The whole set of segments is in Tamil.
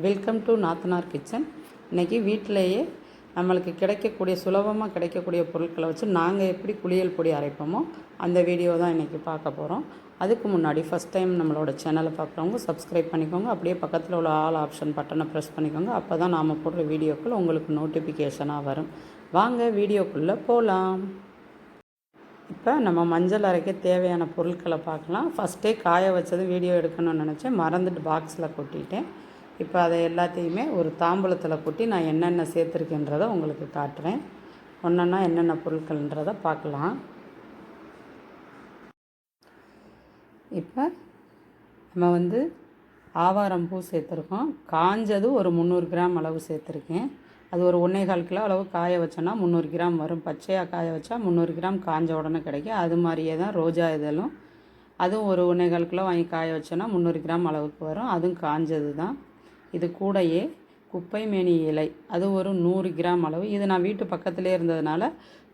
வெல்கம் டு நாத்தனார் கிச்சன். இன்றைக்கி வீட்டிலையே நம்மளுக்கு கிடைக்கக்கூடிய சுலபமாக கிடைக்கக்கூடிய பொருட்களை வச்சு நாங்கள் எப்படி குளியல் பொடி அரைப்போமோ அந்த வீடியோ தான் இன்றைக்கி பார்க்க போகிறோம். அதுக்கு முன்னாடி ஃபஸ்ட் டைம் நம்மளோட சேனலை பார்க்குறவங்க சப்ஸ்கிரைப் பண்ணிக்கோங்க. அப்படியே பக்கத்தில் உள்ள ஆல் ஆப்ஷன் பட்டனை ப்ரெஸ் பண்ணிக்கோங்க. அப்போ தான் நாம் போடுற வீடியோக்கள் உங்களுக்கு நோட்டிஃபிகேஷனாக வரும். வாங்க வீடியோக்குள்ளே போகலாம். இப்போ நம்ம மஞ்சள் அரைக்க தேவையான பொருட்களை பார்க்கலாம். ஃபஸ்ட்டே காய வச்சது வீடியோ எடுக்கணும்னு நினச்சேன், மறந்துட்டு பாக்ஸில் கொட்டிட்டேன். இப்போ அதை எல்லாத்தையுமே ஒரு தாம்பூலத்தில் கொட்டி நான் என்னென்ன சேர்த்துருக்கேன்றதை உங்களுக்கு காட்டுறேன். ஒன்றா என்னென்ன பொருட்கள்ன்றதை பார்க்கலாம். இப்போ நம்ம ஆவாரம் பூ சேர்த்துருக்கோம். காஞ்சது ஒரு 300 கிராம் அளவு சேர்த்துருக்கேன். அது ஒரு 1.25 கிலோ அளவு காய வச்சோன்னா 300 கிராம் வரும். பச்சையாக காய வச்சா 300 கிராம் காஞ்ச உடனே கிடைக்கும். அது மாதிரியே தான் ரோஜா இதழும், அதுவும் ஒரு 1.25 கிலோ வாங்கி காய வச்சோன்னா 300 கிராம் அளவுக்கு வரும். அதுவும் காஞ்சது தான். இது கூடையே குப்பை மேனி இலை, அது ஒரு 100 கிராம் அளவு. இது நான் வீட்டு பக்கத்துலேயே இருந்ததுனால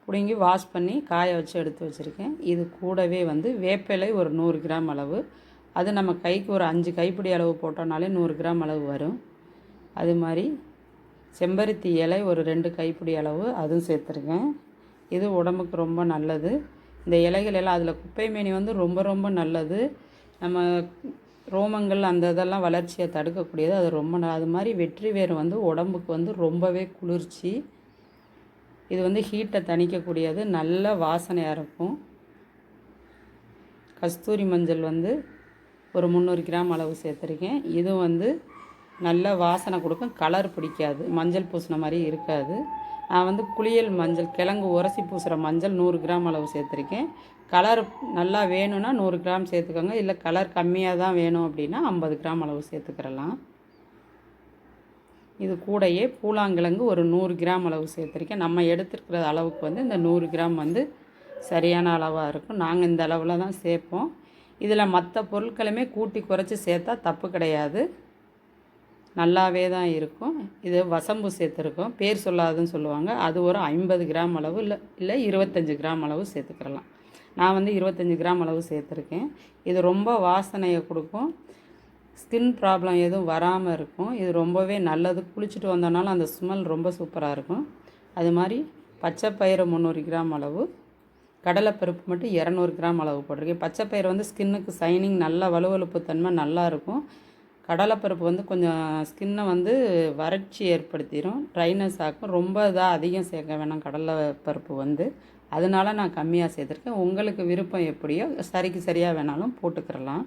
பிடுங்கி வாஷ் பண்ணி காய வச்சு எடுத்து வச்சுருக்கேன். இது கூடவே வேப்பிலை ஒரு 100 கிராம் அளவு. அது நம்ம கைக்கு ஒரு 5 கைப்பிடி அளவு போட்டோம்னாலே 100 கிராம் அளவு வரும். அது மாதிரி செம்பருத்தி இலை ஒரு 2 கைப்பிடி அளவு, அதுவும் சேர்த்துருக்கேன். இது உடம்புக்கு ரொம்ப நல்லது. இந்த இலைகள் எல்லாம் அதில் குப்பை மேனி ரொம்ப ரொம்ப நல்லது. நம்ம ரோமங்கள் அந்த இதெல்லாம் வளர்ச்சியை தடுக்கக்கூடியது. அது ரொம்ப அது மாதிரி வெற்றி வேர் உடம்புக்கு ரொம்பவே குளிர்ச்சி. இது ஹீட்டை தணிக்கக்கூடியது, நல்ல வாசனையாக இருக்கும். கஸ்தூரி மஞ்சள் ஒரு 300 கிராம் அளவு சேர்த்துருக்கேன். இது நல்ல வாசனை கொடுக்கும். கலர் பிடிக்காது, மஞ்சள் பூசின மாதிரி இருக்காது. நான் குளியல் மஞ்சள், கிழங்கு உரசி பூசுகிற மஞ்சள் 100 கிராம் அளவு சேர்த்துருக்கேன். கலர் நல்லா வேணும்னா 100 கிராம் சேர்த்துக்கோங்க. இல்லை கலர் கம்மியாக தான் வேணும் அப்படின்னா 50 கிராம் அளவு சேர்த்துக்கிறலாம். இது கூடையே பூலாங்கிழங்கு ஒரு 100 கிராம் அளவு சேர்த்துருக்கேன். நம்ம எடுத்துருக்கிற அளவுக்கு இந்த 100 கிராம் சரியான அளவாக இருக்கும். நாங்கள் இந்த அளவில் தான் சேர்ப்போம். இதில் மற்ற பொருட்களுமே கூட்டி குறைச்சி சேர்த்தா தப்பு கிடையாது, நல்லாவே தான் இருக்கும். இது வசம்பு சேர்த்துருக்கோம், பேர் சொல்லாதுன்னு சொல்லுவாங்க. அது ஒரு 50 கிராம் அளவு, இல்லை 25 கிராம் அளவு சேர்த்துக்கிறலாம். நான் 25 கிராம் அளவு சேர்த்துருக்கேன். இது ரொம்ப வாசனையை கொடுக்கும், ஸ்கின் ப்ராப்ளம் எதுவும் வராமல் இருக்கும். இது ரொம்பவே நல்லது. குளிச்சுட்டு வந்தோம்னாலும் அந்த ஸ்மெல் ரொம்ப சூப்பராக இருக்கும். அது மாதிரி பச்சைப்பயிறு 300 கிராம் அளவு, கடலைப்பருப்பு மட்டும் 200 கிராம் அளவு போட்டிருக்கேன். பச்சைப்பயிறு ஸ்கின்னுக்கு சைனிங், நல்லா வலுவலுப்பு தன்மை நல்லாயிருக்கும். கடலைப்பருப்பு கொஞ்சம் ஸ்கின்னை வறட்சி ஏற்படுத்திடும், ட்ரைனஸ் ஆக்கும். ரொம்ப இதாக அதிகம் சேர்க்க வேணாம் கடலைப்பருப்பு. அதனால நான் கம்மியாக சேர்த்துருக்கேன். உங்களுக்கு விருப்பம் எப்படியோ சரிக்கு சரியாக வேணாலும் போட்டுக்கிறலாம்.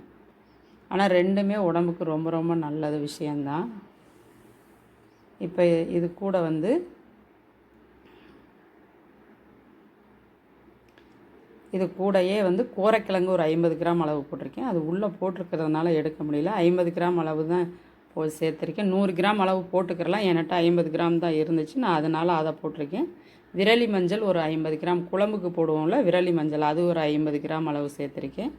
ஆனால் ரெண்டுமே உடம்புக்கு ரொம்ப ரொம்ப நல்லது விஷயந்தான். இப்போ இது கூட இது கூடையே கோரைக்கிழங்கு ஒரு 50 கிராம் அளவு போட்டிருக்கேன். அது உள்ளே போட்டிருக்கிறதுனால எடுக்க முடியல. 50 கிராம் அளவு தான் சேர்த்துருக்கேன். 100 கிராம் அளவு போட்டுக்கிறலாம். என்கிட்ட 50 கிராம் தான் இருந்துச்சு, நான் அதனால் அதை போட்டிருக்கேன். விரலி மஞ்சள் ஒரு 50 கிராம், குழம்புக்கு போடுவோம்ல விரலி மஞ்சள், அது ஒரு 50 கிராம் அளவு சேர்த்துருக்கேன்.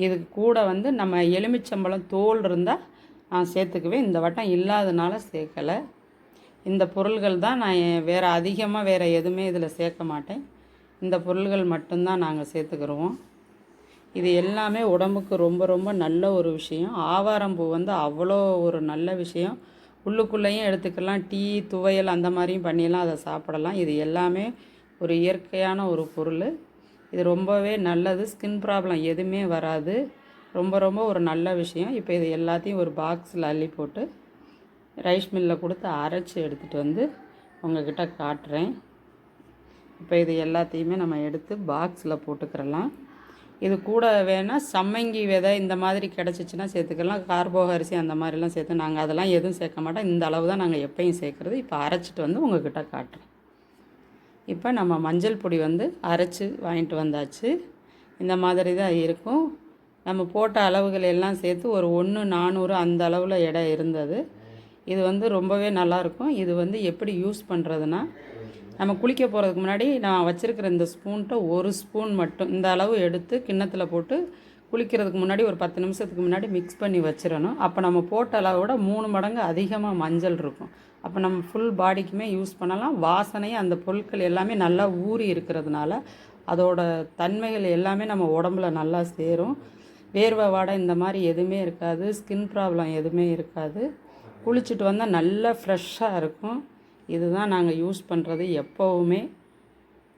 இதுக்கு கூட நம்ம எலுமிச்சம்பழம் தோல் இருந்தால் நான் சேர்த்துக்குவேன். இந்த வட்டம் இல்லாதனால சேர்க்கலை. இந்த பொருள்கள் தான் நான் வேறு எதுவுமே இதில் சேர்க்க மாட்டேன். இந்த பொருள்கள் மட்டும்தான் நாங்கள் சேர்த்துக்கிறோம். இது எல்லாமே உடம்புக்கு ரொம்ப ரொம்ப நல்ல ஒரு விஷயம். ஆவாரம்பூ அவ்வளோ ஒரு நல்ல விஷயம். உள்ளுக்குள்ளேயும் எடுத்துக்கலாம், டீ துவையல் அந்த மாதிரியும் பண்ணியெல்லாம் அதை சாப்பிடலாம். இது எல்லாமே ஒரு இயற்கையான ஒரு பொருள். இது ரொம்பவே நல்லது, ஸ்கின் ப்ராப்ளம் எதுவுமே வராது. ரொம்ப ரொம்ப ஒரு நல்ல விஷயம். இப்போ இது எல்லாத்தையும் ஒரு பாக்ஸில் அள்ளி போட்டு ரைஸ் மில்லில் கொடுத்து அரைச்சி எடுத்துகிட்டு உங்கள்கிட்ட காட்டுறேன். இப்போ இது எல்லாத்தையுமே நம்ம எடுத்து பாக்ஸில் போட்டுக்கிறலாம். இது கூட வேணால் சம்மங்கி விதை இந்த மாதிரி கிடச்சிச்சின்னா சேர்த்துக்கலாம். கார்போக அரிசி அந்த மாதிரிலாம் சேர்த்து, நாங்கள் அதெல்லாம் எதுவும் சேர்க்க மாட்டோம். இந்த அளவு தான் நாங்கள் எப்பயும் சேர்க்குறது. இப்போ அரைச்சிட்டு உங்கள்கிட்ட காட்டுறேன். இப்போ நம்ம மஞ்சள் பொடி அரைச்சி வாங்கிட்டு வந்தாச்சு. இந்த மாதிரி தான் இருக்கும். நம்ம போட்ட அளவுகள் எல்லாம் சேர்த்து ஒரு 1/400 அந்த அளவில் எடை இருந்தது. இது ரொம்பவே நல்லாயிருக்கும். இது எப்படி யூஸ் பண்ணுறதுன்னா, நம்ம குளிக்க போகிறதுக்கு முன்னாடி நான் வச்சுருக்கிற இந்த ஸ்பூன்கிட்ட ஒரு ஸ்பூன் மட்டும் இந்த அளவு எடுத்து கிண்ணத்தில் போட்டு குளிக்கிறதுக்கு முன்னாடி ஒரு 10 நிமிஷத்துக்கு முன்னாடி மிக்ஸ் பண்ணி வச்சிடணும். அப்போ நம்ம போட்ட அளவோட 3 மடங்கு அதிகமாக மஞ்சள் இருக்கும். அப்போ நம்ம ஃபுல் பாடிக்குமே யூஸ் பண்ணலாம். வாசனையும் அந்த பொருட்கள் எல்லாமே நல்லா ஊறி இருக்கிறதுனால அதோட தன்மைகள் எல்லாமே நம்ம உடம்புல நல்லா சேரும். வேர்வை வாடை இந்த மாதிரி எதுவுமே இருக்காது, ஸ்கின் ப்ராப்ளம் எதுவுமே இருக்காது. குளிச்சுட்டு வந்தால் நல்லா ஃப்ரெஷ்ஷாக இருக்கும். இதுதான் நாங்கள் யூஸ் பண்ணுறது எப்போவுமே.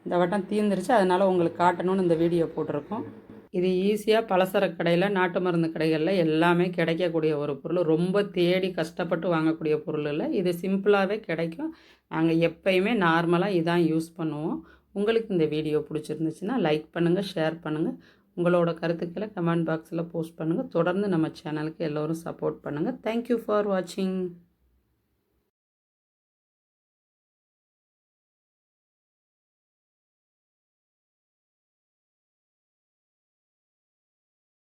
இந்த வட்டம் தீர்ந்துருச்சு, அதனால் உங்களுக்கு காட்டணும்னு இந்த வீடியோ போட்டிருக்கோம். இது ஈஸியாக பலசரக்கு கடையில், நாட்டு மருந்து கடைகளில் எல்லாமே கிடைக்கக்கூடிய ஒரு பொருள். ரொம்ப தேடி கஷ்டப்பட்டு வாங்கக்கூடிய பொருள் இல்லை. இது சிம்பிளாகவே கிடைக்கும். நாங்கள் எப்பயுமே நார்மலாக இதான் யூஸ் பண்ணுவோம். உங்களுக்கு இந்த வீடியோ பிடிச்சிருந்துச்சுன்னா லைக் பண்ணுங்கள், ஷேர் பண்ணுங்கள். உங்களோட கருத்துக்களை கமெண்ட் பாக்ஸில் போஸ்ட் பண்ணுங்கள். தொடர்ந்து நம்ம சேனலுக்கு எல்லோரும் சப்போர்ட் பண்ணுங்கள். தேங்க்யூ ஃபார் வாட்சிங்.